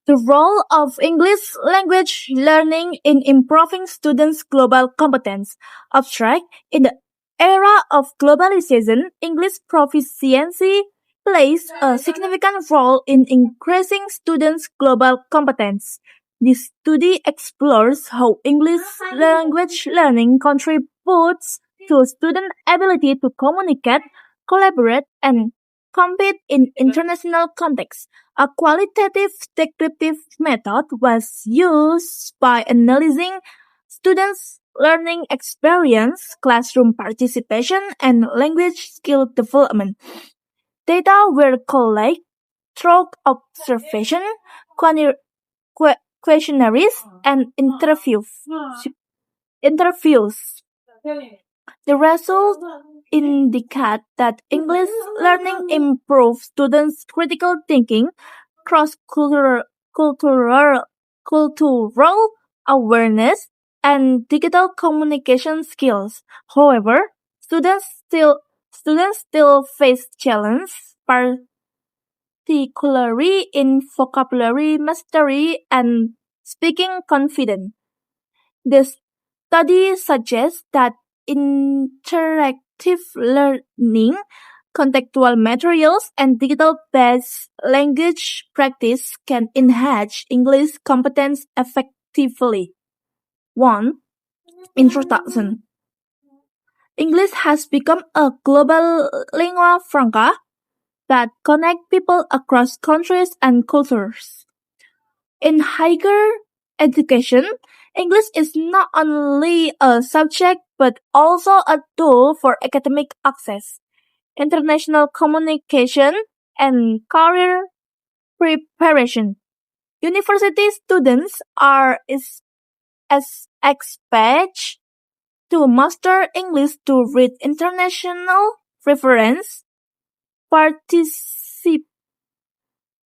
The role of English language learning in improving students' global competence. Abstract. In the era of globalization, English proficiency plays a significant role in increasing students' global competence. This study explores how English language learning contributes to student ability to communicate, collaborate, and compete in international contexts. A qualitative descriptive method was used by analyzing students' learning experience, classroom participation, and language skill development. Data were collected through observation, quani- questionnaires, and interviews. The results indicate that English learning improves students' critical thinking, cross-cultural cultural, cultural awareness, and digital communication skills. However, students still face challenges, particularly in vocabulary mastery and speaking confidence. The study suggests that interactive learning, contextual materials, and digital-based language practice can enhance English competence effectively. 1. Introduction. English has become a global lingua franca that connects people across countries and cultures. In higher education, English is not only a subject but also a tool for academic access, international communication, and career preparation. University students are expected to master English to read international reference, participate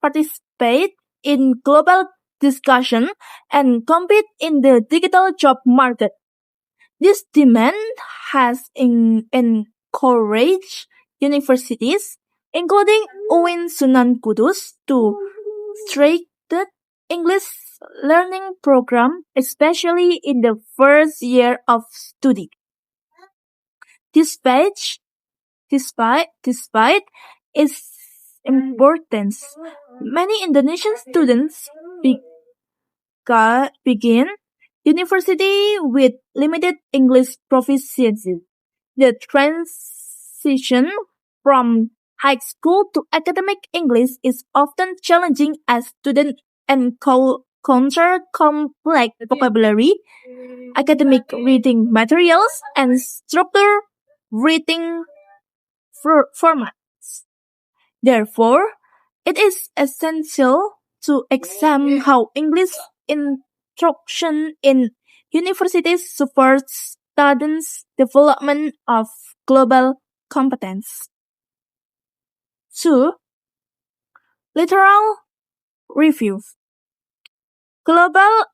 participate in global discussion, and compete in the digital job market. This demand has encouraged universities, including UIN Sunan Kudus, to strengthen English learning program, especially in the first year of study. Despite despite its importance, many Indonesian students begin university with limited English proficiency. The transition from high school to academic English is often challenging as students encounter complex vocabulary, academic reading materials, and structured reading formats. Therefore, it is essential to examine how English instruction in universities supports students' development of global competence. 2. Literal review. Global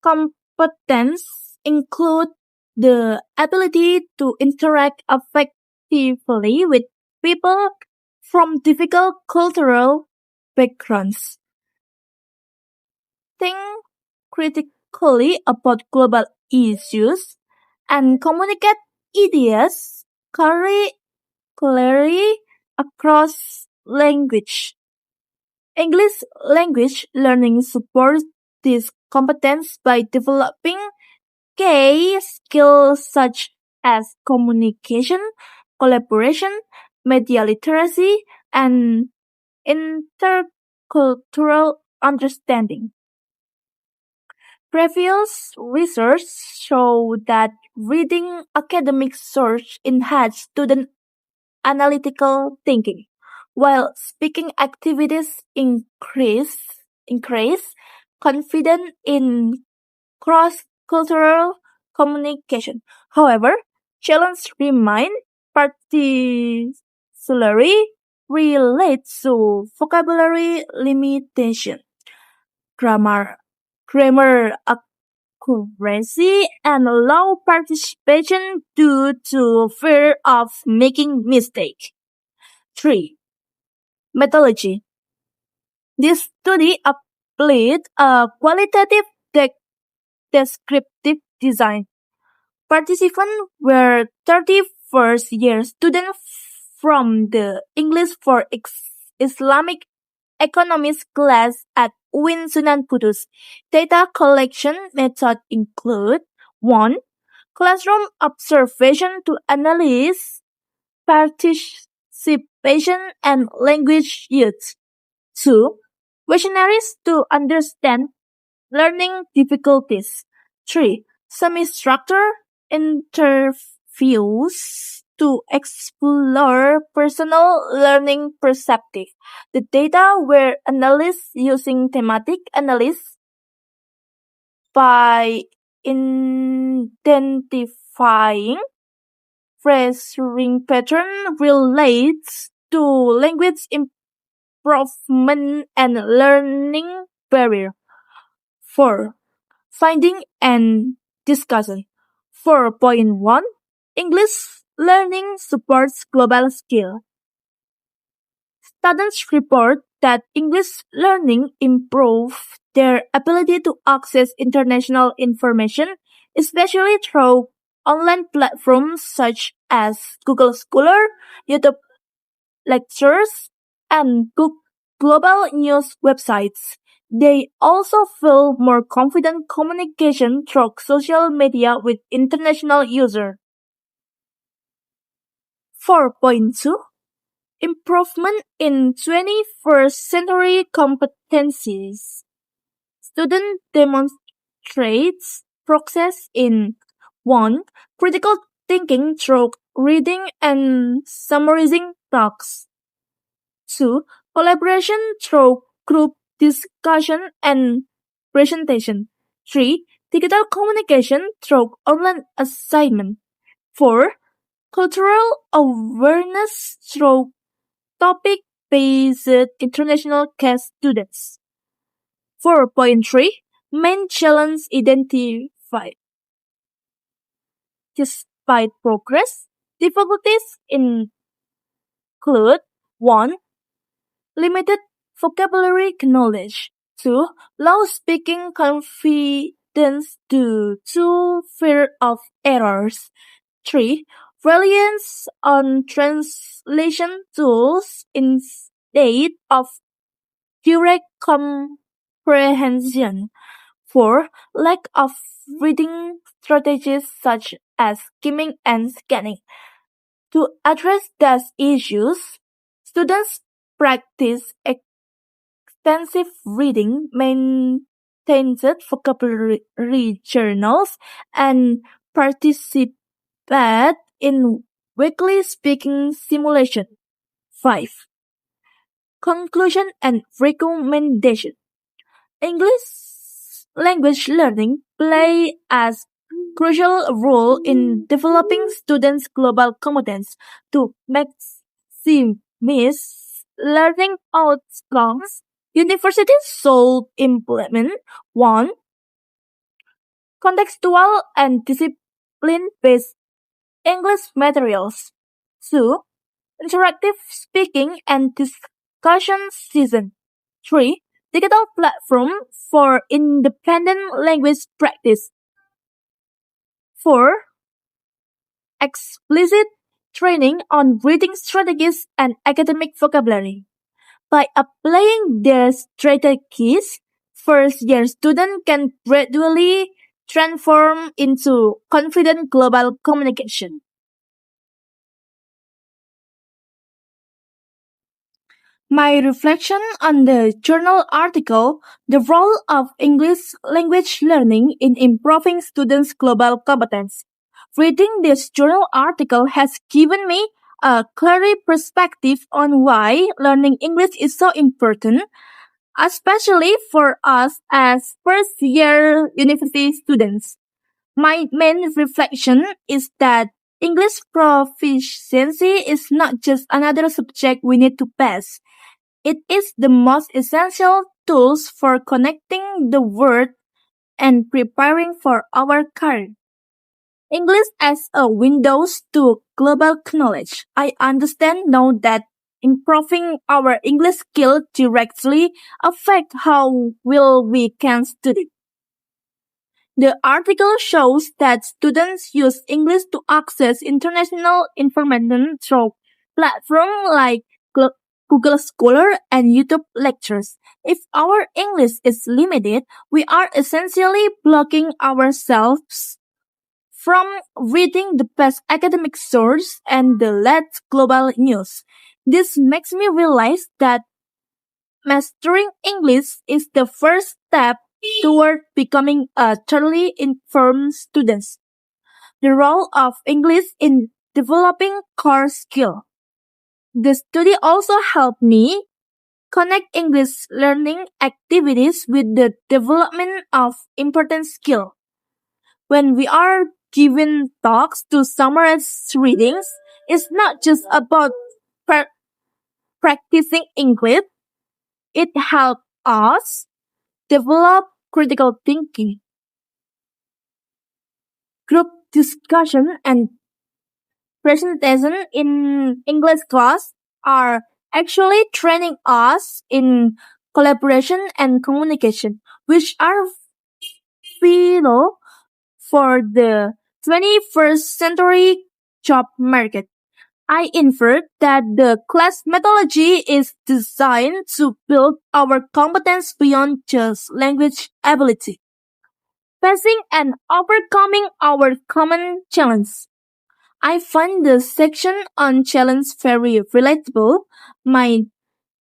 competence include the ability to interact effectively with people from difficult cultural backgrounds. Think critically about global issues and communicate ideas clearly across language. English language learning supports this competence by developing key skills such as communication, collaboration, media literacy, and intercultural understanding. Previous research showed that reading academic sources enhances student analytical thinking, while speaking activities increase confidence in cross-cultural communication. However, challenges remain, particularly related to vocabulary limitation, grammar, grammar accuracy, and low participation due to fear of making mistake. 3. Methodology. This study split a qualitative descriptive design. Participants were 31st year students from the English for Islamic economics class at UIN Sunan Kudus. Data collection methods include 1. Classroom observation to analyze participation and language use. 2. Questionnaires to understand learning difficulties. 3. Semi-structured interviews to explore personal learning perspective. The data were analyzed using thematic analysis by identifying phrasing pattern relates to language improvement and learning barrier. 4. Finding and discussion. 4.1 English learning supports global skill. Students report that English learning improves their ability to access international information, especially through online platforms such as Google Scholar, YouTube lectures, and global news websites. They also feel more confident communication through social media with international users. 4.2 Improvement in 21st century competencies. Student demonstrates progress in 1. Critical thinking through reading and summarizing talks. 2. Collaboration through group discussion and presentation. 3. Digital communication through online assignment. 4. Cultural awareness through topic-based international case students. 4.3 Main challenge identified. Despite progress, difficulties include 1. Limited vocabulary knowledge. 2. Low speaking confidence due to fear of errors. 3. Reliance on translation tools instead of direct comprehension. 4. Lack of reading strategies such as skimming and scanning. To address these issues, students practice extensive reading, maintain vocabulary journals, and participate in weekly speaking simulation. 5. Conclusion and recommendation. English language learning play as crucial role in developing students' global competence to maximize learning outcomes. Universities should implement 1. Contextual and discipline-based English materials. 2. Interactive speaking and discussion season. 3. Digital platform for independent language practice. 4. Explicit training on reading strategies and academic vocabulary. By applying these strategies, first-year students can gradually transform into confident global communication. My reflection on the journal article, The Role of English Language Learning in Improving Students' Global Competence. Reading this journal article has given me a clear perspective on why learning English is so important, especially for us as first-year university students. My main reflection is that English proficiency is not just another subject we need to pass. It is the most essential tools for connecting the world and preparing for our career. English as a window to global knowledge. I understand now that improving our English skill directly affect how well we can study. The article shows that students use English to access international information through platforms like Google Scholar and YouTube lectures. If our English is limited, we are essentially blocking ourselves from reading the best academic source and the latest global news. This makes me realize that mastering English is the first step toward becoming a thoroughly informed student. The role of English in developing core skill. The study also helped me connect English learning activities with the development of important skill. When we are given talks to summarize readings, it's not just about pra- practicing English. It helps us develop critical thinking. Group discussion and presentation in English class are actually training us in collaboration and communication, which are vital for the 21st century job market. I infer that the class methodology is designed to build our competence beyond just language ability, facing and overcoming our common challenge. I find the section on challenge very relatable. My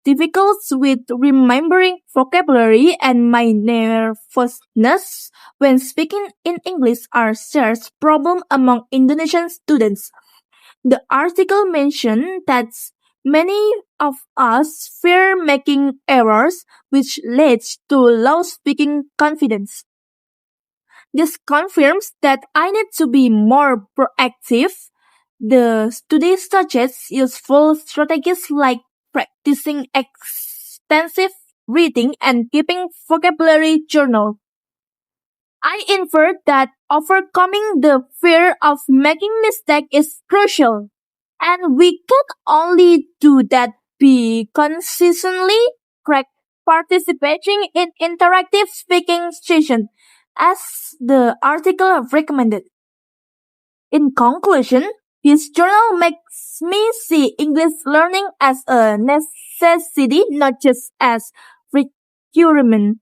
difficulties with remembering vocabulary and my nervousness when speaking in English are shared problem among Indonesian students. The article mentioned that many of us fear making errors, which leads to low speaking confidence. This confirms that I need to be more proactive. The study suggests useful strategies like practicing extensive reading and keeping vocabulary journal. I infer that overcoming the fear of making mistake is crucial. And we can only do that by consistently participating in interactive speaking sessions, as the article recommended. In conclusion, this journal makes me see English learning as a necessity, not just as requirement.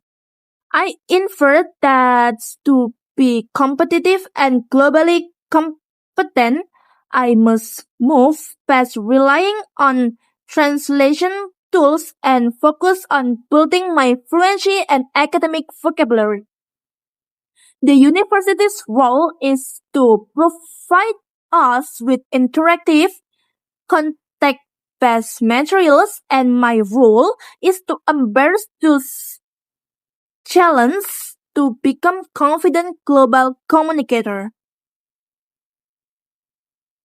I infer that to be competitive and globally competent, I must move past relying on translation tools and focus on building my fluency and academic vocabulary. The university's role is to provide us with interactive, context-based materials, and my role is to embrace those challenge to become confident global communicator.